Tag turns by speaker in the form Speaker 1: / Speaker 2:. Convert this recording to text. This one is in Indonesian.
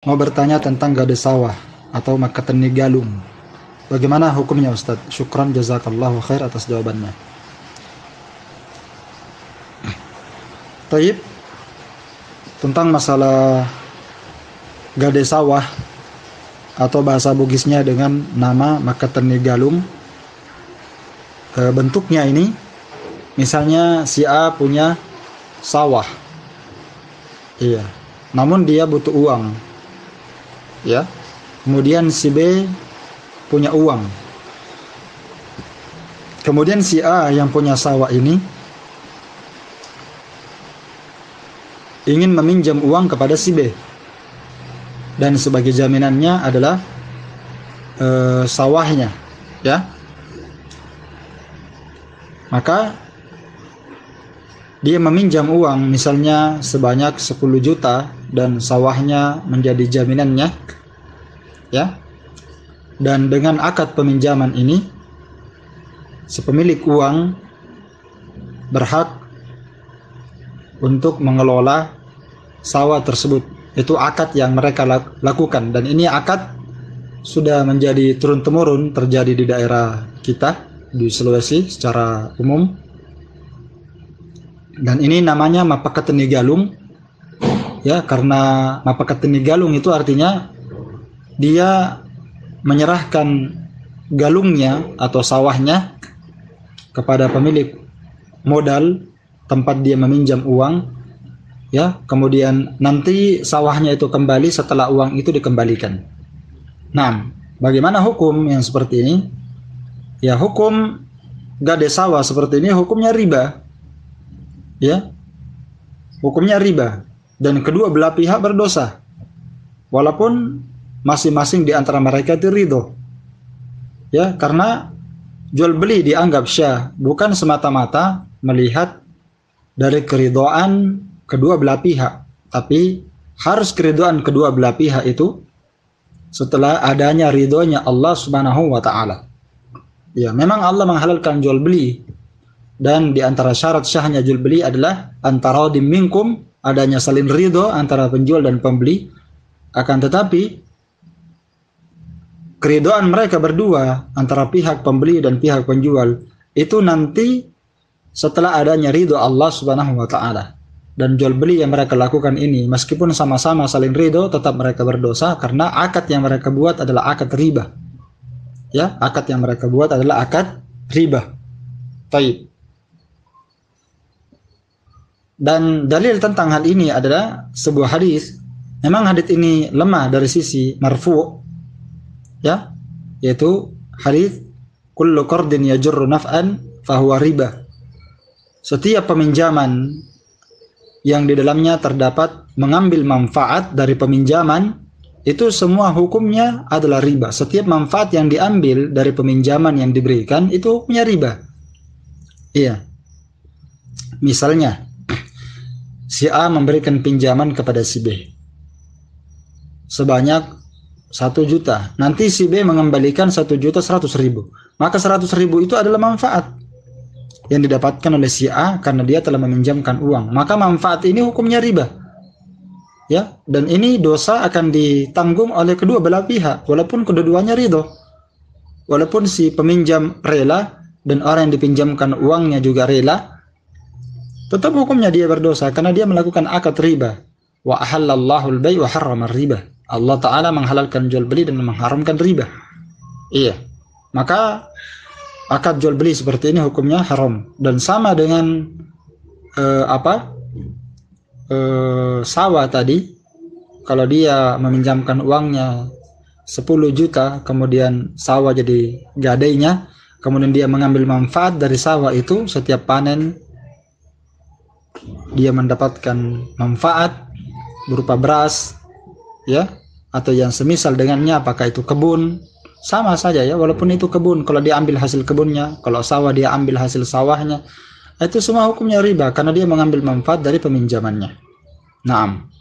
Speaker 1: Mau bertanya tentang gade sawah atau makatani galung. Bagaimana hukumnya Ustadz? Syukran jazakallahu khair atas jawabannya. Taib, tentang masalah gade sawah atau bahasa Bugisnya dengan nama makatani galung. Bentuknya ini, misalnya si A punya sawah, iya, namun dia butuh uang, ya. Kemudian si B punya uang. Kemudian si A yang punya sawah ini ingin meminjam uang kepada si B, dan sebagai jaminannya adalah sawahnya, ya. Maka dia meminjam uang misalnya sebanyak 10 juta dan sawahnya menjadi jaminannya, ya. Dan dengan akad peminjaman ini, si pemilik uang berhak untuk mengelola sawah tersebut. Itu akad yang mereka lakukan, dan ini akad sudah menjadi turun-temurun terjadi di daerah kita di Sulawesi secara umum. Dan ini namanya mapakatani galung, ya, karena mapakatani galung itu artinya dia menyerahkan galungnya atau sawahnya kepada pemilik modal tempat dia meminjam uang, ya. Kemudian nanti sawahnya itu kembali setelah uang itu dikembalikan. Nah, bagaimana hukum yang seperti ini? Ya, hukum gade sawah seperti ini hukumnya riba, ya. Hukumnya riba, dan kedua belah pihak berdosa, walaupun masing-masing di antara mereka itu ridho, ya, karena jual beli dianggap syah bukan semata-mata melihat dari keridhaan kedua belah pihak, tapi harus keridhaan kedua belah pihak itu setelah adanya ridhonya Allah Subhanahu wa taala. Ya, memang Allah menghalalkan jual beli, dan di antara syarat syahnya jual beli adalah antara minkum, adanya saling ridho antara penjual dan pembeli. Akan tetapi keridhaan mereka berdua antara pihak pembeli dan pihak penjual itu nanti setelah adanya ridho Allah Subhanahu wa taala. Dan jual beli yang mereka lakukan ini meskipun sama-sama saling ridho, tetap mereka berdosa karena akad yang mereka buat adalah akad riba. Ya, akad yang mereka buat adalah akad riba. Taib. Dan dalil tentang hal ini adalah sebuah hadis. Memang hadis ini lemah dari sisi marfu', ya, yaitu hadis kullu qardin yajurru naf'an fahuwa riba. Setiap peminjaman yang di dalamnya terdapat mengambil manfaat dari peminjaman, itu semua hukumnya adalah riba. Setiap manfaat yang diambil dari peminjaman yang diberikan itu hukumnya riba. Iya. Misalnya, si A memberikan pinjaman kepada si B sebanyak 1 juta. Nanti si B mengembalikan 1.100.000. Maka 100.000 itu adalah manfaat yang didapatkan oleh si A karena dia telah meminjamkan uang. Maka manfaat ini hukumnya riba. Ya, dan ini dosa akan ditanggung oleh kedua belah pihak walaupun kedua-duanya ridho. Walaupun si peminjam rela dan orang yang dipinjamkan uangnya juga rela, tetap hukumnya dia berdosa karena dia melakukan akad riba. Wa ahallallahu al-bai' wa harrama riba. Allah Ta'ala menghalalkan jual beli dan mengharamkan riba. Iya. Maka akad jual beli seperti ini hukumnya haram, dan sama dengan sawah tadi. Kalau dia meminjamkan uangnya 10 juta, kemudian sawah jadi gadainya, kemudian dia mengambil manfaat dari sawah itu, setiap panen dia mendapatkan manfaat berupa beras, ya, atau yang semisal dengannya, apakah itu kebun, sama saja, ya, walaupun itu kebun, kalau dia ambil hasil kebunnya, kalau sawah dia ambil hasil sawahnya, itu semua hukumnya riba karena dia mengambil manfaat dari peminjamannya. Naam.